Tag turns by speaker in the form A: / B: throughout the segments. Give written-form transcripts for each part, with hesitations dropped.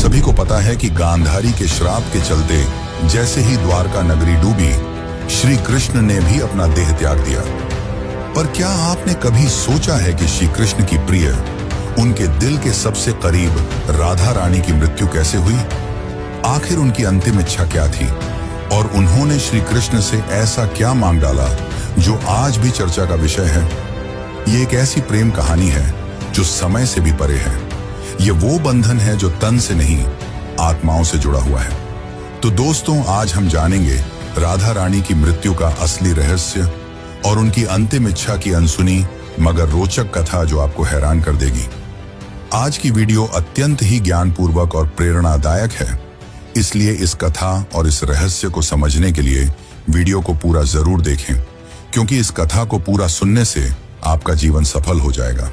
A: सभी को पता है कि गांधारी के श्राप के चलते जैसे ही द्वारका नगरी डूबी, श्री कृष्ण ने भी अपना देह त्याग दिया। पर क्या आपने कभी सोचा है कि श्री कृष्ण की प्रिय, उनके दिल के सबसे करीब राधा रानी की मृत्यु कैसे हुई? आखिर उनकी अंतिम इच्छा क्या थी और उन्होंने श्री कृष्ण से ऐसा क्या मांग डाला जो आज भी चर्चा का विषय है? ये एक ऐसी प्रेम कहानी है जो समय से भी परे है। ये वो बंधन है जो तन से नहीं, आत्माओं से जुड़ा हुआ है। तो दोस्तों, आज हम जानेंगे राधा रानी की मृत्यु का असली रहस्य और उनकी अंतिम इच्छा की अनसुनी मगर रोचक कथा जो आपको हैरान कर देगी। आज की वीडियो अत्यंत ही ज्ञानपूर्वक और प्रेरणादायक है, इसलिए इस कथा और इस रहस्य को समझने के लिए वीडियो को पूरा जरूर देखें, क्योंकि इस कथा को पूरा सुनने से आपका जीवन सफल हो जाएगा।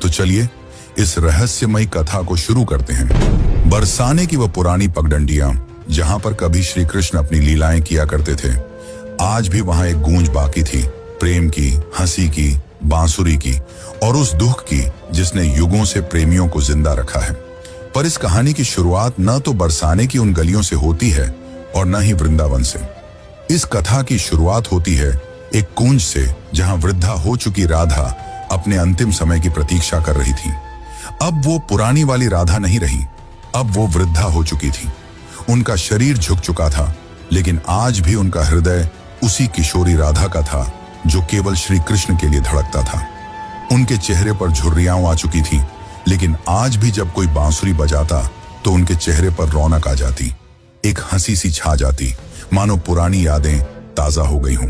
A: तो चलिए इस रहस्यमयी कथा को शुरू करते हैं। बरसाने की वह पुरानी पगडंडियां जहां पर कभी श्री कृष्ण अपनी लीलाएं किया करते थे, आज भी वहां एक गूंज बाकी थी, प्रेम की, हंसी की, बांसुरी की और उस दुख की जिसने युगों से प्रेमियों को जिंदा रखा है। पर इस कहानी की शुरुआत न तो बरसाने की उन गलियों से होती है और न ही वृंदावन से। इस कथा की शुरुआत होती है एक कुंज से, जहां वृद्धा हो चुकी राधा अपने अंतिम समय की प्रतीक्षा कर रही थी। अब वो पुरानी वाली राधा नहीं रही, अब वो वृद्धा हो चुकी थी। उनका शरीर झुक चुका था, लेकिन आज भी उनका हृदय उसी किशोरी राधा का था जो केवल श्री कृष्ण के लिए धड़कता था। उनके चेहरे पर झुर्रियां आ चुकी थी, लेकिन आज भी जब कोई बांसुरी बजाता तो उनके चेहरे पर रौनक आ जाती, एक हंसी सी छा जाती, मानो पुरानी यादें ताजा हो गई हों।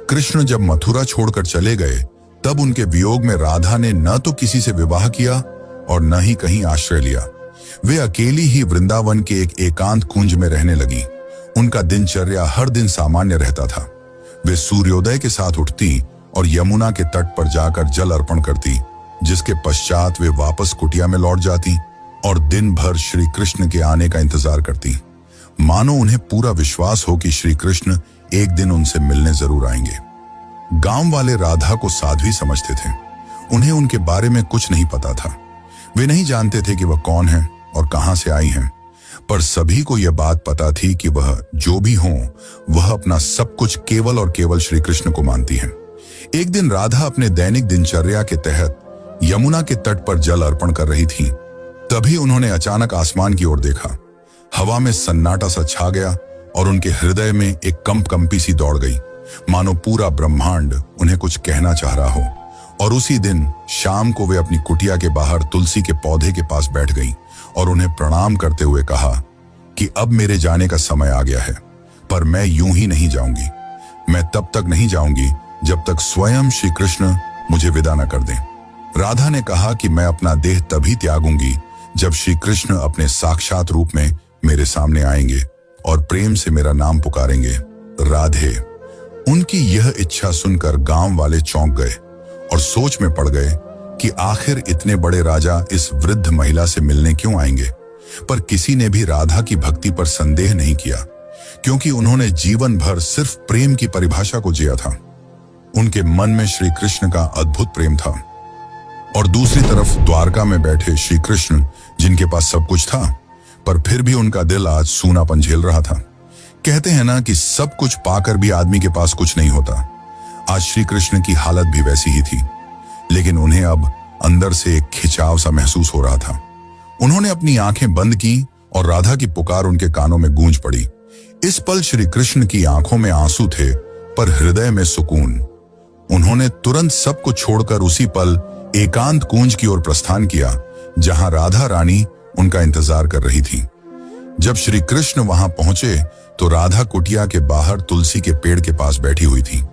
A: कृष्ण जब मथुरा छोड़कर चले गए, तब उनके वियोग में राधा ने न तो किसी से विवाह किया और न ही कहीं आश्रय लिया। वे अकेली ही वृंदावन के एक एकांत कुंज में रहने लगी। उनका दिनचर्या हर दिन सामान्य रहता था। वे सूर्योदय के साथ उठती और यमुना के तट पर जाकर जल अर्पण करती, जिसके पश्चात वे वापस कुटिया में लौट जाती और दिन भर श्री कृष्ण के आने का इंतजार करती, मानो उन्हें पूरा विश्वास हो कि श्री कृष्ण एक दिन उनसे मिलने जरूर आएंगे। गांव वाले राधा को साध्वी समझते थे। उन्हें उनके बारे में कुछ नहीं पता था। वे नहीं जानते थे कि वह कौन है और कहां से आई हैं, पर सभी को यह बात पता थी कि वह जो भी हो, वह अपना सब कुछ केवल और केवल श्री कृष्ण को मानती हैं। एक दिन राधा अपने दैनिक दिनचर्या के तहत यमुना के तट पर जल अर्पण कर रही थी। तभी उन्होंने अचानक आसमान की ओर देखा। हवा में सन्नाटा सा छा गया और उनके हृदय में एक कंपी सी दौड़ गई, मानो पूरा ब्रह्मांड उन्हें कुछ कहना चाह रहा हो। और उसी दिन शाम को वे अपनी कुटिया के बाहर तुलसी के पौधे के पास बैठ गईं और उन्हें प्रणाम करते हुए कहा कि अब मेरे जाने का समय आ गया है, पर मैं यूं ही नहीं जाऊंगी। मैं तब तक नहीं जाऊंगी जब तक स्वयं श्री कृष्ण मुझे विदा न कर दें। राधा ने कहा कि मैं अपना देह तभी त्यागूंगी जब श्री कृष्ण अपने साक्षात रूप में मेरे सामने आएंगे और प्रेम से मेरा नाम पुकारेंगे, राधे। उनकी यह इच्छा सुनकर गांव वाले चौंक गए और सोच में पड़ गए कि आखिर इतने बड़े राजा इस वृद्ध महिला से मिलने क्यों आएंगे। पर किसी ने भी राधा की भक्ति पर संदेह नहीं किया, क्योंकि उन्होंने जीवन भर सिर्फ प्रेम की परिभाषा को जिया था। उनके मन में श्री कृष्ण का अद्भुत प्रेम था और दूसरी तरफ द्वारका में बैठे श्री कृष्ण, जिनके पास सब कुछ था, पर फिर भी उनका दिल आज सूनापन झेल रहा था। कहते हैं ना कि सब कुछ पाकर भी आदमी के पास कुछ नहीं होता। आज श्री कृष्ण की हालत भी वैसी ही थी, लेकिन उन्हें अब अंदर से एक खिंचाव सा महसूस हो रहा था। उन्होंने अपनी आंखें बंद की और राधा की पुकार उनके कानों में गूंज पड़ी। इस पल श्री कृष्ण की आंखों में आंसू थे, पर हृदय में सुकून। उन्होंने तुरंत सब कुछ छोड़कर उसी पल एकांत कुंज की ओर प्रस्थान किया, जहां राधा रानी उनका इंतजार कर रही थी। जब श्री कृष्ण वहां पहुंचे तो राधा कुटिया के बाहर तुलसी के पेड़ के पास बैठी हुई थी।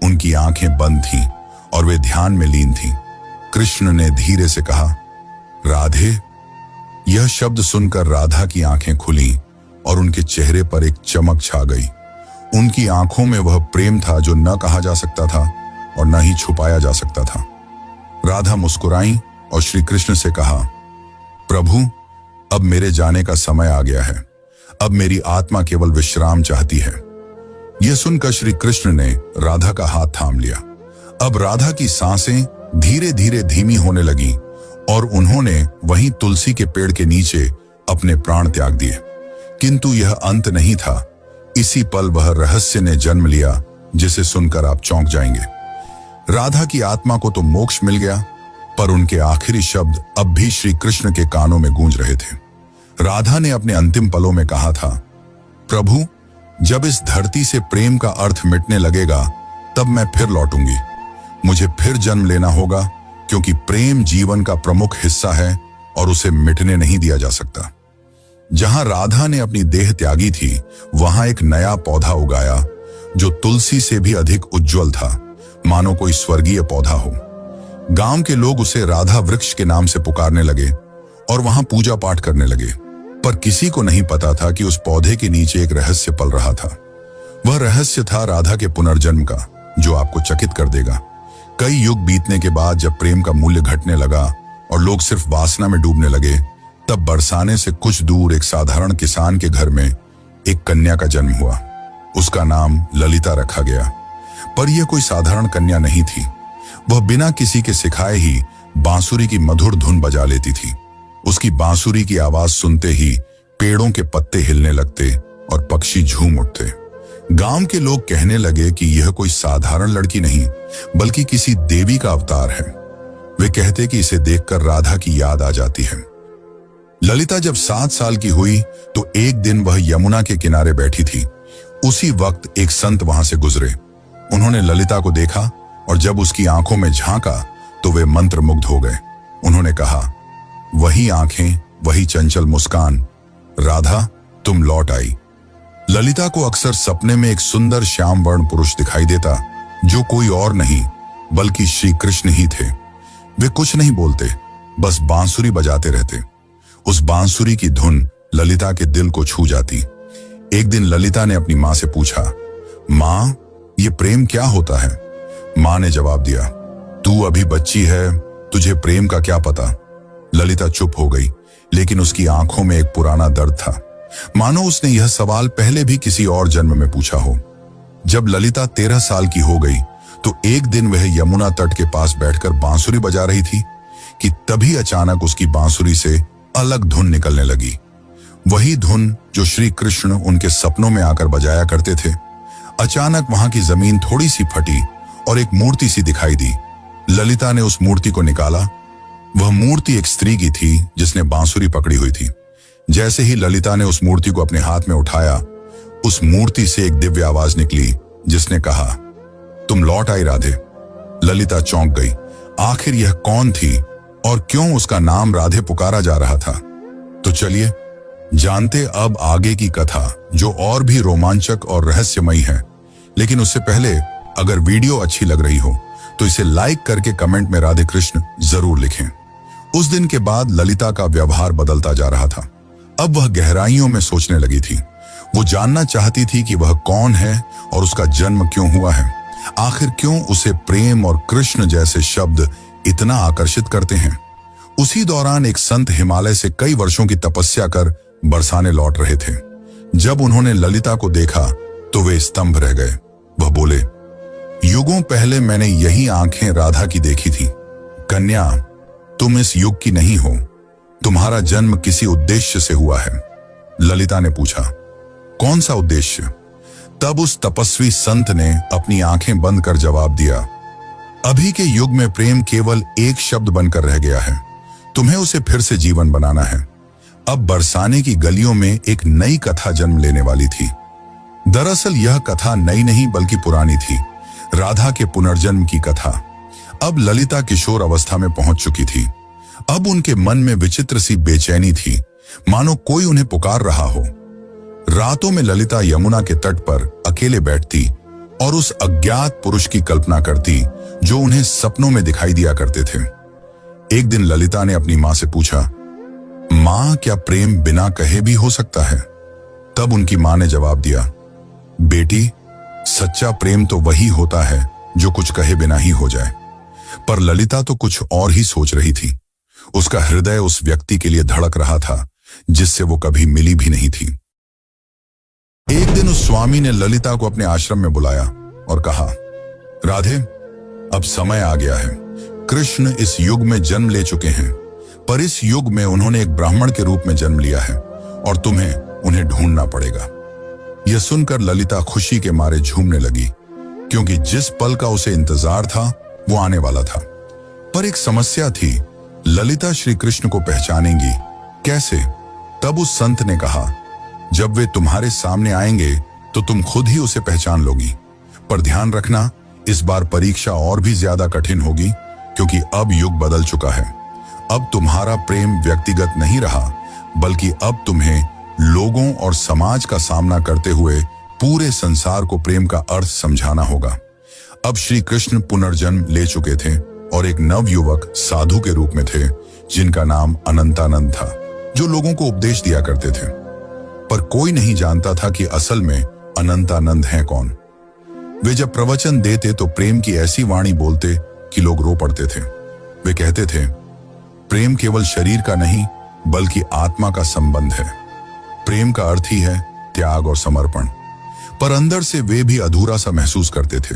A: उनकी आंखें बंद थीं और वे ध्यान में लीन थीं। कृष्ण ने धीरे से कहा, राधे। यह शब्द सुनकर राधा की आंखें खुली और उनके चेहरे पर एक चमक छा गई। उनकी आंखों में वह प्रेम था जो न कहा जा सकता था और न ही छुपाया जा सकता था। राधा मुस्कुराई और श्री कृष्ण से कहा, प्रभु, अब मेरे जाने का समय आ गया है। अब मेरी आत्मा केवल विश्राम चाहती है। यह सुनकर श्री कृष्ण ने राधा का हाथ थाम लिया। अब राधा की सांसें धीरे धीरे धीमी होने लगी और उन्होंने वहीं तुलसी के पेड़ के नीचे अपने प्राण त्याग दिए। किंतु यह अंत नहीं था। इसी पल वह रहस्य ने जन्म लिया जिसे सुनकर आप चौंक जाएंगे। राधा की आत्मा को तो मोक्ष मिल गया, पर उनके आखिरी शब्द अब भी श्री कृष्ण के कानों में गूंज रहे थे। राधा ने अपने अंतिम पलों में कहा था, प्रभु, जब इस धरती से प्रेम का अर्थ मिटने लगेगा तब मैं फिर लौटूंगी। मुझे फिर जन्म लेना होगा, क्योंकि प्रेम जीवन का प्रमुख हिस्सा है और उसे मिटने नहीं दिया जा सकता। जहां राधा ने अपनी देह त्यागी थी, वहां एक नया पौधा उगाया जो तुलसी से भी अधिक उज्जवल था, मानो कोई स्वर्गीय पौधा हो। गांव के लोग उसे राधा वृक्ष के नाम से पुकारने लगे और वहां पूजा पाठ करने लगे। पर किसी को नहीं पता था कि उस पौधे के नीचे एक रहस्य पल रहा था। वह रहस्य था राधा के पुनर्जन्म का, जो आपको चकित कर देगा। कई युग बीतने के बाद जब प्रेम का मूल्य घटने लगा और लोग सिर्फ वासना में डूबने लगे, तब बरसाने से कुछ दूर एक साधारण किसान के घर में एक कन्या का जन्म हुआ। उसका नाम ललिता रखा गया। पर यह कोई साधारण कन्या नहीं थी। वह बिना किसी के सिखाए ही बांसुरी की मधुर धुन बजा लेती थी। उसकी बांसुरी की आवाज सुनते ही पेड़ों के पत्ते हिलने लगते और पक्षी झूम उठते। गांव के लोग कहने लगे कि यह कोई साधारण लड़की नहीं, बल्कि किसी देवी का अवतार है। वे कहते कि इसे देखकर राधा की याद आ जाती है। ललिता जब 7 साल की हुई तो एक दिन वह यमुना के किनारे बैठी थी। उसी वक्त एक संत वहां से गुजरे। उन्होंने ललिता को देखा और जब उसकी आंखों में झांका तो वे मंत्रमुग्ध हो गए। उन्होंने कहा, वही आंखें, वही चंचल मुस्कान, राधा तुम लौट आई। ललिता को अक्सर सपने में एक सुंदर श्याम वर्ण पुरुष दिखाई देता, जो कोई और नहीं बल्कि श्री कृष्ण ही थे। वे कुछ नहीं बोलते, बस बांसुरी बजाते रहते। उस बांसुरी की धुन ललिता के दिल को छू जाती। एक दिन ललिता ने अपनी माँ से पूछा, माँ, ये प्रेम क्या होता है? माँ ने जवाब दिया, तू अभी बच्ची है, तुझे प्रेम का क्या पता। ललिता चुप हो गई, लेकिन उसकी आंखों में एक पुराना दर्द था, मानो उसने यह सवाल पहले भी किसी और जन्म में पूछा हो। जब ललिता 13 साल की हो गई तो एक दिन वह यमुना तट के पास बैठकर बांसुरी बजा रही थी कि तभी अचानक उसकी बांसुरी से अलग धुन निकलने लगी। वही धुन जो श्री कृष्ण उनके सपनों में आकर बजाया करते थे। अचानक वहां की जमीन थोड़ी सी फटी और एक मूर्ति सी दिखाई दी। ललिता ने उस मूर्ति को निकाला। वह मूर्ति एक स्त्री की थी जिसने बांसुरी पकड़ी हुई थी। जैसे ही ललिता ने उस मूर्ति को अपने हाथ में उठाया, उस मूर्ति से एक दिव्य आवाज निकली जिसने कहा, तुम लौट आई राधे। ललिता चौंक गई। आखिर यह कौन थी और क्यों उसका नाम राधे पुकारा जा रहा था? तो चलिए जानते अब आगे की कथा, जो और भी रोमांचक और रहस्यमयी है। लेकिन उससे पहले अगर वीडियो अच्छी लग रही हो तो इसे लाइक करके कमेंट में राधे कृष्ण जरूर लिखें। उस दिन के बाद ललिता का व्यवहार बदलता जा रहा था। अब वह गहराइयों में सोचने लगी थी। वो जानना चाहती थी कि वह कौन है और उसका जन्म क्यों हुआ है। आखिर क्यों उसे प्रेम और कृष्ण जैसे शब्द इतना आकर्षित करते हैं। उसी दौरान एक संत हिमालय से कई वर्षों की तपस्या कर बरसाने लौट रहे थे। जब उन्होंने ललिता को देखा तो वे स्तंभ रह गए। वह बोले, युगों पहले मैंने यही आंखें राधा की देखी थी। कन्या, तुम इस युग की नहीं हो। तुम्हारा जन्म किसी उद्देश्य से हुआ है। ललिता ने पूछा, कौन सा उद्देश्य? तब उस तपस्वी संत ने अपनी आंखें बंद कर जवाब दिया, अभी के युग में प्रेम केवल एक शब्द बनकर रह गया है। तुम्हें उसे फिर से जीवन बनाना है। अब बरसाने की गलियों में एक नई कथा जन्म लेने वाली थी। दरअसल यह कथा नई नहीं बल्कि पुरानी थी, राधा के पुनर्जन्म की कथा। अब ललिता किशोर अवस्था में पहुंच चुकी थी। अब उनके मन में विचित्र सी बेचैनी थी, मानो कोई उन्हें पुकार रहा हो। रातों में ललिता यमुना के तट पर अकेले बैठती और उस अज्ञात पुरुष की कल्पना करती जो उन्हें सपनों में दिखाई दिया करते थे। एक दिन ललिता ने अपनी मां से पूछा, मां, क्या प्रेम बिना कहे भी हो सकता है? तब उनकी मां ने जवाब दिया, बेटी, सच्चा प्रेम तो वही होता है जो कुछ कहे बिना ही हो जाए। पर ललिता तो कुछ और ही सोच रही थी। उसका हृदय उस व्यक्ति के लिए धड़क रहा था जिससे वो कभी मिली भी नहीं थी। एक दिन उस स्वामी ने ललिता को अपने आश्रम में बुलाया और कहा, राधे, अब समय आ गया है। कृष्ण इस युग में जन्म ले चुके हैं। पर इस युग में उन्होंने एक ब्राह्मण के रूप में जन्म लिया है और तुम्हें उन्हें ढूंढना पड़ेगा। यह सुनकर ललिता खुशी के मारे झूमने लगी, क्योंकि जिस पल का उसे इंतजार था वो आने वाला था। पर एक समस्या थी, ललिता श्री कृष्ण को पहचानेंगी कैसे? तब उस संत ने कहा, जब वे तुम्हारे सामने आएंगे तो तुम खुद ही उसे पहचान लोगी। पर ध्यान रखना, इस बार परीक्षा और भी ज्यादा कठिन होगी, क्योंकि अब युग बदल चुका है। अब तुम्हारा प्रेम व्यक्तिगत नहीं रहा, बल्कि अब तुम्हें लोगों और समाज का सामना करते हुए पूरे संसार को प्रेम का अर्थ समझाना होगा। अब श्री कृष्ण पुनर्जन्म ले चुके थे और एक नव युवक साधु के रूप में थे, जिनका नाम अनंतानंद था, जो लोगों को उपदेश दिया करते थे। पर कोई नहीं जानता था कि असल में अनंतानंद हैं कौन। वे जब प्रवचन देते तो प्रेम की ऐसी वाणी बोलते कि लोग रो पड़ते थे। वे कहते थे, प्रेम केवल शरीर का नहीं बल्कि आत्मा का संबंध है। प्रेम का अर्थ ही है त्याग और समर्पण। पर अंदर से वे भी अधूरा सा महसूस करते थे।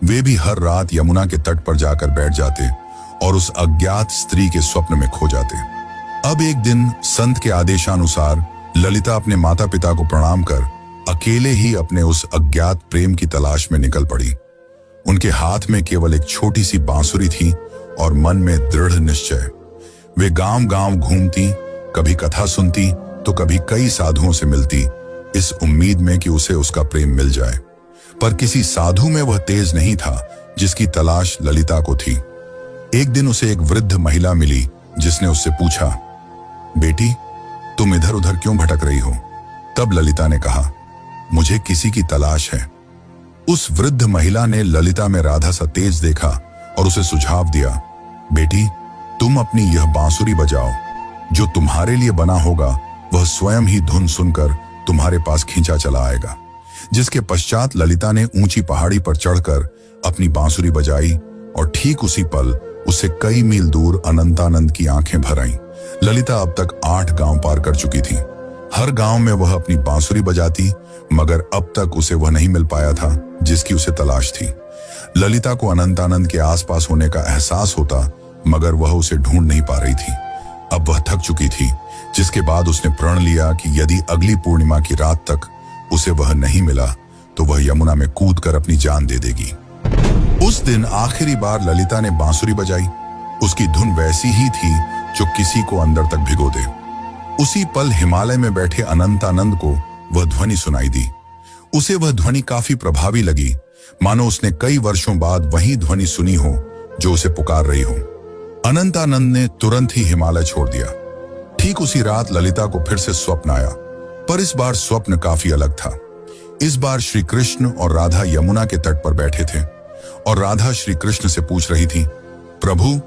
A: वे भी हर रात यमुना के तट पर जाकर बैठ जाते और उस अज्ञात स्त्री के स्वप्न में खो जाते। अब एक दिन संत के आदेशानुसार ललिता अपने माता पिता को प्रणाम कर अकेले ही अपने उस अज्ञात प्रेम की तलाश में निकल पड़ी। उनके हाथ में केवल एक छोटी सी बांसुरी थी और मन में दृढ़ निश्चय। वे गांव गांव घूमती, कभी कथा सुनती तो कभी कई साधुओं से मिलती, इस उम्मीद में कि उसे उसका प्रेम मिल जाए। पर किसी साधु में वह तेज नहीं था जिसकी तलाश ललिता को थी। एक दिन उसे एक वृद्ध महिला मिली, जिसने उससे पूछा, बेटी तुम इधर उधर क्यों भटक रही हो? तब ललिता ने कहा, मुझे किसी की तलाश है। उस वृद्ध महिला ने ललिता में राधा सा तेज देखा और उसे सुझाव दिया, बेटी तुम अपनी यह बांसुरी बजाओ, जो तुम्हारे लिए बना होगा वह स्वयं ही धुन सुनकर तुम्हारे पास खींचा चला आएगा। जिसके पश्चात ललिता ने ऊंची पहाड़ी पर चढ़कर अपनी बांसुरी बजाई और ठीक उसी पल उससे कई मील दूर अनंतानंद की आंखें भर आईं। ललिता अब तक 8 गांव पार कर चुकी थी। हर गांव में वह अपनी बांसुरी बजाती, मगर अब तक उसे वह नहीं मिल पाया था जिसकी उसे तलाश थी। ललिता को अनंतानंद के आसपास होने का एहसास होता, मगर वह उसे ढूंढ नहीं पा रही थी। अब वह थक चुकी थी, जिसके बाद उसने प्रण लिया कि यदि अगली पूर्णिमा की रात तक उसे वह नहीं मिला तो वह यमुना में कूदकर अपनी जान दे देगी। उस दिन आखिरी बार ललिता ने बांसुरी बजाई। उसकी धुन वैसी ही थी जो किसी को अंदर तक भिगो दे। उसी पल हिमालय में बैठे अनंतानंद को वह ध्वनि सुनाई दी। उसे वह ध्वनि काफी प्रभावी लगी, मानो उसने कई वर्षों बाद वही ध्वनि सुनी हो जो उसे पुकार रही हो। अनंतानंद ने तुरंत ही हिमालय छोड़ दिया। ठीक उसी रात ललिता को फिर से स्वप्न आया, पर इस बार स्वप्न काफी अलग था। इस बार श्री कृष्ण और राधा यमुना के तट पर बैठे थे और राधा श्री कृष्ण से पूछ रही थी, प्रभु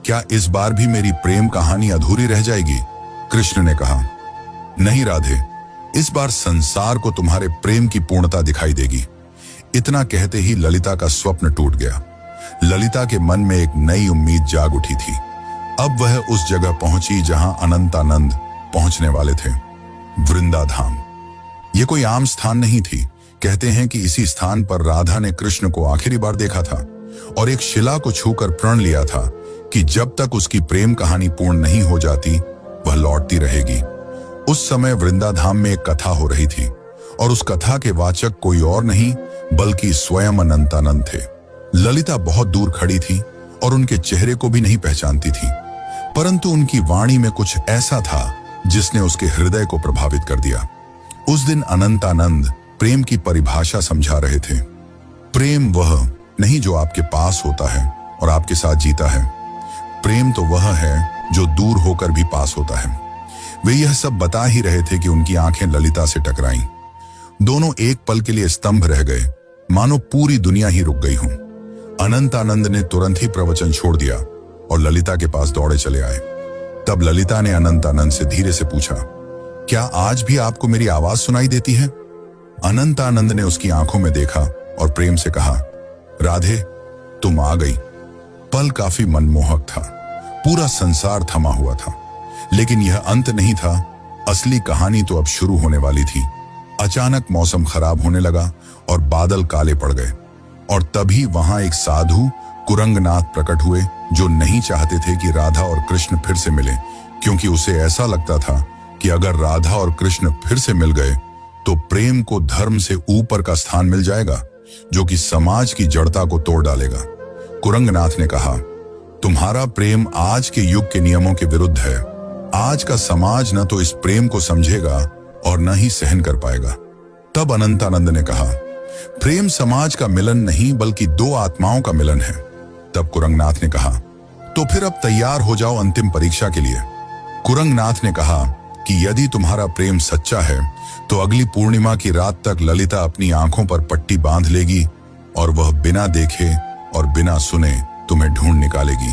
A: क्या इस बार भी मेरी प्रेम कहानी अधूरी रह जाएगी? कृष्ण ने कहा, नहीं राधे, इस बार संसार को तुम्हारे प्रेम की पूर्णता दिखाई देगी। इतना कहते ही ललिता का स्वप्न टूट गया। ललिता के मन में एक नई उम्मीद जाग उठी थी। अब वह उस जगह पहुंची जहां अनंतानंद पहुंचने वाले थे, वृंदाधाम। यह कोई आम स्थान नहीं थी। कहते हैं कि इसी स्थान पर राधा ने कृष्ण को आखिरी बार देखा था और एक शिला को छूकर प्रण लिया था कि जब तक उसकी प्रेम कहानी पूर्ण नहीं हो जाती वह लौटती रहेगी। उस समय वृंदाधाम में एक कथा हो रही थी और उस कथा के वाचक कोई और नहीं बल्कि स्वयं अनंतानंद थे। ललिता बहुत दूर खड़ी थी और उनके चेहरे को भी नहीं पहचानती थी, परंतु उनकी वाणी में कुछ ऐसा था जिसने उसके हृदय को प्रभावित कर दिया। उस दिन अनंतानंद प्रेम की परिभाषा समझा रहे थे। प्रेम वह नहीं जो आपके पास होता है और आपके साथ जीता है। प्रेम तो वह है जो दूर होकर भी पास होता है। वे यह सब बता ही रहे थे कि उनकी आंखें ललिता से टकराईं। दोनों एक पल के लिए स्तंभ रह गए, मानो पूरी दुनिया ही रुक गई हो। अनंतानंद ने तुरंत ही प्रवचन छोड़ दिया और ललिता के पास दौड़े चले आए। तब ललिता ने अनंतानंद से धीरे से पूछा, क्या आज भी आपको मेरी आवाज सुनाई देती है? अनंतानंद ने उसकी आंखों में देखा और प्रेम से कहा, राधे तुम आ गई। पल काफी मनमोहक था। पूरा संसार थमा हुआ था, लेकिन यह अंत नहीं था। असली कहानी तो अब शुरू होने वाली थी। अचानक मौसम खराब होने लगा और बादल काले पड़ गए और तभी वहां एक साधु कुरंगनाथ प्रकट हुए जो नहीं चाहते थे कि राधा और कृष्ण फिर से मिलें, क्योंकि उसे ऐसा लगता था कि अगर राधा और कृष्ण फिर से मिल गए तो प्रेम को धर्म से ऊपर का स्थान मिल जाएगा, जो कि समाज की जड़ता को तोड़ डालेगा। कुरंगनाथ ने कहा, तुम्हारा प्रेम आज के युग के नियमों के विरुद्ध है। आज का समाज न तो इस प्रेम को समझेगा और न ही सहन कर पाएगा। तब अनंतानंद ने कहा, प्रेम समाज का मिलन नहीं बल्कि दो आत्माओं का मिलन है। तब कुरंगनाथ ने कहा, तो फिर अब तैयार हो जाओ अंतिम परीक्षा के लिए। कुरंगनाथ ने कहा कि यदि तुम्हारा प्रेम सच्चा है तो अगली पूर्णिमा की रात तक ललिता अपनी आंखों पर पट्टी बांध लेगी और वह बिना देखे और बिना सुने तुम्हें ढूंढ निकालेगी।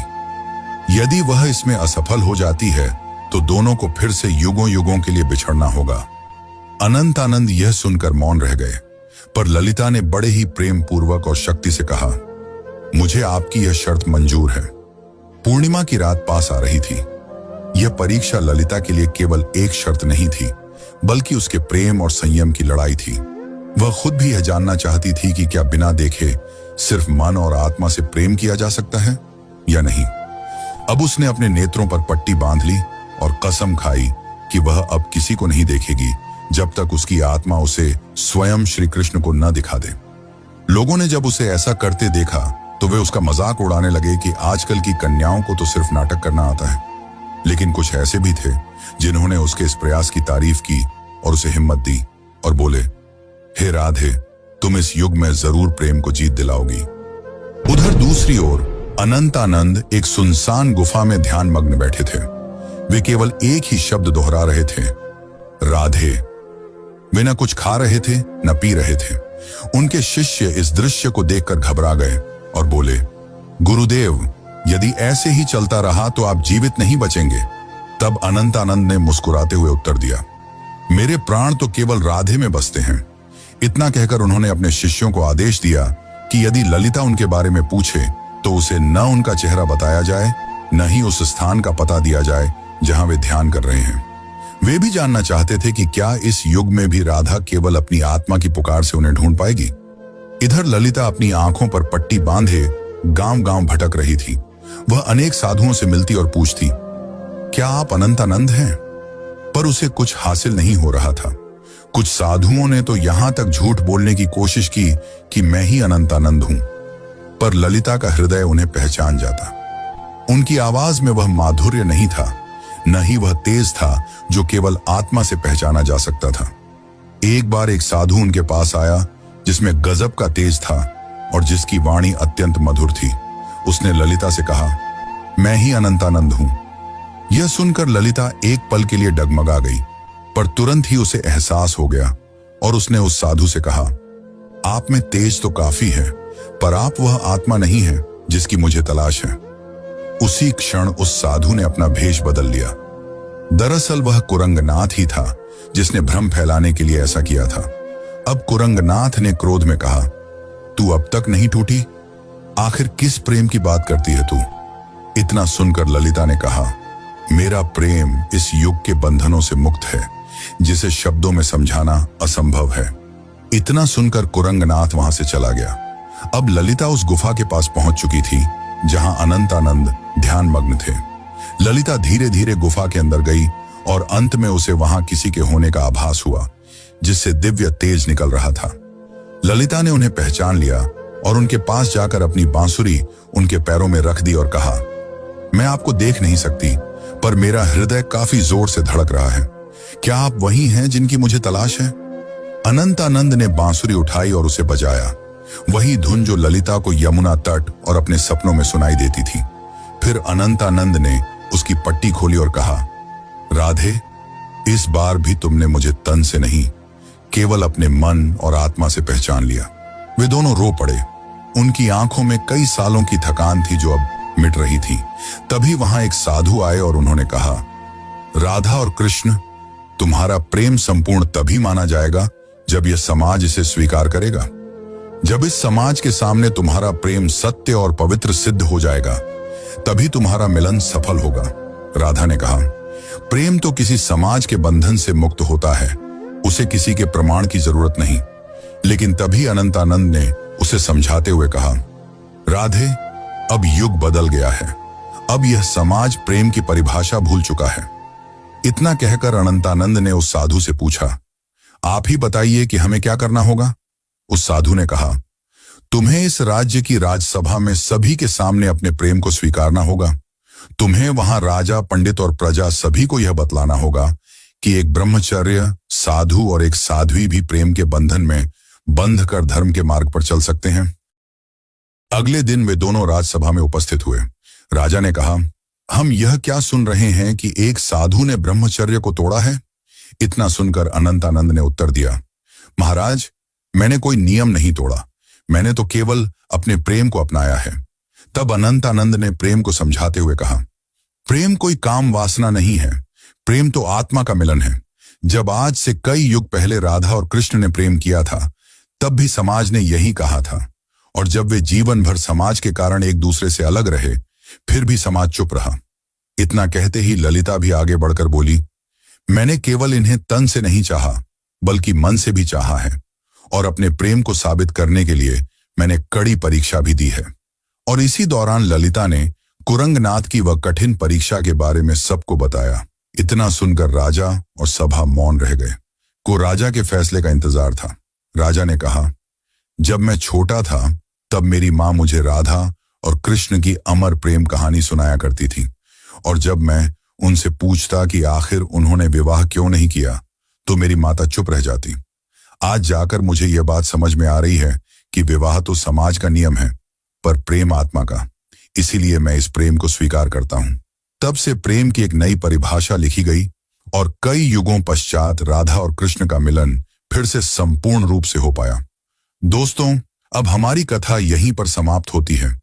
A: यदि वह इसमें असफल हो जाती है तो दोनों को फिर से युगों युगों के लिए बिछड़ना होगा। अनंतानंद यह सुनकर मौन रह गए, पर ललिता ने बड़े ही प्रेम पूर्वक और शक्ति से कहा, मुझे आपकी यह शर्त मंजूर है। पूर्णिमा की रात पास आ रही थी। यह परीक्षा ललिता के लिए केवल एक शर्त नहीं थी, बल्कि उसके प्रेम और संयम की लड़ाई थी। वह खुद भी यह जानना चाहती थी कि क्या बिना देखे सिर्फ मन और आत्मा से प्रेम किया जा सकता है या नहीं। अब उसने अपने नेत्रों पर पट्टी बांध ली और कसम खाई कि वह अब किसी को नहीं देखेगी जब तक उसकी आत्मा उसे स्वयं श्री कृष्ण को न दिखा दे। लोगों ने जब उसे ऐसा करते देखा तो वे उसका मजाक उड़ाने लगे कि आजकल की कन्याओं को तो सिर्फ नाटक करना आता है। लेकिन कुछ ऐसे भी थे जिन्होंने उसके इस प्रयास की तारीफ की और उसे हिम्मत दी और बोले, हे राधे, तुम इस युग में जरूर प्रेम को जीत दिलाओगी। उधर दूसरी ओर अनंतानंद एक सुनसान गुफा में ध्यान मग्न बैठे थे। वे केवल एक ही शब्द दोहरा रहे थे, राधे। वे न कुछ खा रहे थे न पी रहे थे। उनके शिष्य इस दृश्य को देखकर घबरा गए और बोले, गुरुदेव, यदि ऐसे ही चलता रहा तो आप जीवित नहीं बचेंगे। तब अनंतानंद ने मुस्कुराते हुए उत्तर दिया, मेरे प्राण तो केवल राधे में बसते हैं। इतना कहकर उन्होंने अपने शिष्यों को आदेश दिया कि यदि ललिता उनके बारे में पूछे तो उसे न उनका चेहरा बताया जाए, न ही उस स्थान का पता दिया जाए जहां वे ध्यान कर रहे हैं। वे भी जानना चाहते थे कि क्या इस युग में भी राधा केवल अपनी आत्मा की पुकार से उन्हें ढूंढ पाएगी। इधर ललिता अपनी आंखों पर पट्टी बांधे गांव-गांव भटक रही थी। वह अनेक साधुओं से मिलती और पूछती, क्या आप अनंतानंद हैं? पर उसे कुछ हासिल नहीं हो रहा था। कुछ साधुओं ने तो यहां तक झूठ बोलने की कोशिश की कि मैं ही अनंतानंद हूं, पर ललिता का हृदय उन्हें पहचान जाता। उनकी आवाज में वह माधुर्य नहीं था, न ही वह तेज था जो केवल आत्मा से पहचाना जा सकता था। एक बार एक साधु उनके पास आया जिसमें गजब का तेज था और जिसकी वाणी अत्यंत मधुर थी। उसने ललिता से कहा, मैं ही अनंतानंद हूं। यह सुनकर ललिता एक पल के लिए डगमगा गई, पर तुरंत ही उसे एहसास हो गया और उसने उस साधु से कहा, आप में तेज तो काफी है, पर आप वह आत्मा नहीं है जिसकी मुझे तलाश है। उसी क्षण उस साधु ने अपना भेष बदल लिया। दरअसल वह कुरंगनाथ ही था जिसने भ्रम फैलाने के लिए ऐसा किया था। अब कुरंगनाथ ने क्रोध में कहा, तू अब तक नहीं टूटी? आखिर किस प्रेम की बात करती है तू? इतना सुनकर ललिता ने कहा, मेरा प्रेम इस युग के बंधनों से मुक्त है, जिसे शब्दों में समझाना असंभव है। इतना सुनकर कुरंगनाथ वहां से चला गया। अब ललिता उस गुफा के पास पहुंच चुकी थी जहां अनंतानंद ध्यान मग्न थे। ललिता धीरे धीरे गुफा के अंदर गई और अंत में उसे वहां किसी के होने का आभास हुआ, जिससे दिव्य तेज निकल रहा था। ललिता ने उन्हें पहचान लिया और उनके पास जाकर अपनी बांसुरी उनके पैरों में रख दी और कहा, मैं आपको देख नहीं सकती, पर मेरा हृदय काफी जोर से धड़क रहा है। क्या आप वही हैं जिनकी मुझे तलाश है? अनंतानंद ने बांसुरी उठाई और उसे बजाया, वही धुन जो ललिता को यमुना तट और अपने सपनों में सुनाई देती थी। फिर अनंतानंद ने उसकी पट्टी खोली और कहा, राधे, इस बार भी तुमने मुझे तन से नहीं, केवल अपने मन और आत्मा से पहचान लिया। वे दोनों रो पड़े। उनकी आंखों में कई सालों की थकान थी जो अब मिट रही थी। तभी वहां एक साधु आए और उन्होंने कहा, राधा और कृष्ण, तुम्हारा प्रेम संपूर्ण तभी माना जाएगा जब यह समाज इसे स्वीकार करेगा। जब इस समाज के सामने तुम्हारा प्रेम सत्य और पवित्र सिद्ध हो जाएगा, तभी तुम्हारा मिलन सफल होगा। राधा ने कहा, प्रेम तो किसी समाज के बंधन से मुक्त होता है, उसे किसी के प्रमाण की जरूरत नहीं। लेकिन तभी अनंतानंद ने उसे समझाते हुए कहा, राधे, अब युग बदल गया है। अब यह समाज प्रेम की परिभाषा भूल चुका है। इतना कहकर अनंतानंद ने उस साधु से पूछा, आप ही बताइए कि हमें क्या करना होगा। उस साधु ने कहा, तुम्हें इस राज्य की राजसभा में सभी के सामने अपने प्रेम को स्वीकारना होगा। तुम्हें वहां राजा, पंडित और प्रजा सभी को यह बतलाना होगा कि एक ब्रह्मचर्य साधु और एक साध्वी भी प्रेम के बंधन में बंध कर धर्म के मार्ग पर चल सकते हैं। अगले दिन वे दोनों राजसभा में उपस्थित हुए। राजा ने कहा, हम यह क्या सुन रहे हैं कि एक साधु ने ब्रह्मचर्य को तोड़ा है। इतना सुनकर अनंतानंद ने उत्तर दिया, महाराज, मैंने कोई नियम नहीं तोड़ा, मैंने तो केवल अपने प्रेम को अपनाया है। तब अनंतानंद ने प्रेम को समझाते हुए कहा, प्रेम कोई काम वासना नहीं है, प्रेम तो आत्मा का मिलन है। जब आज से कई युग पहले राधा और कृष्ण ने प्रेम किया था, तब भी समाज ने यही कहा था, और जब वे जीवन भर समाज के कारण एक दूसरे से अलग रहे, फिर भी समाज चुप रहा। इतना कहते ही ललिता भी आगे बढ़कर बोली, मैंने केवल इन्हें तन से नहीं चाहा, बल्कि मन से भी चाहा है, और अपने प्रेम को साबित करने के लिए मैंने कड़ी परीक्षा भी दी है। और इसी दौरान ललिता ने कुरंगनाथ की वह कठिन परीक्षा के बारे में सबको बताया। इतना सुनकर राजा और सभा मौन रह गए। को राजा के फैसले का इंतजार था। राजा ने कहा, जब मैं छोटा था तब मेरी माँ मुझे राधा और कृष्ण की अमर प्रेम कहानी सुनाया करती थी, और जब मैं उनसे पूछता कि आखिर उन्होंने विवाह क्यों नहीं किया, तो मेरी माता चुप रह जाती। आज जाकर मुझे यह बात समझ में आ रही है कि विवाह तो समाज का नियम है, पर प्रेम आत्मा का। इसीलिए मैं इस प्रेम को स्वीकार करता हूं। तब से प्रेम की एक नई परिभाषा लिखी गई, और कई युगों पश्चात राधा और कृष्ण का मिलन फिर से संपूर्ण रूप से हो पाया। दोस्तों, अब हमारी कथा यहीं पर समाप्त होती है।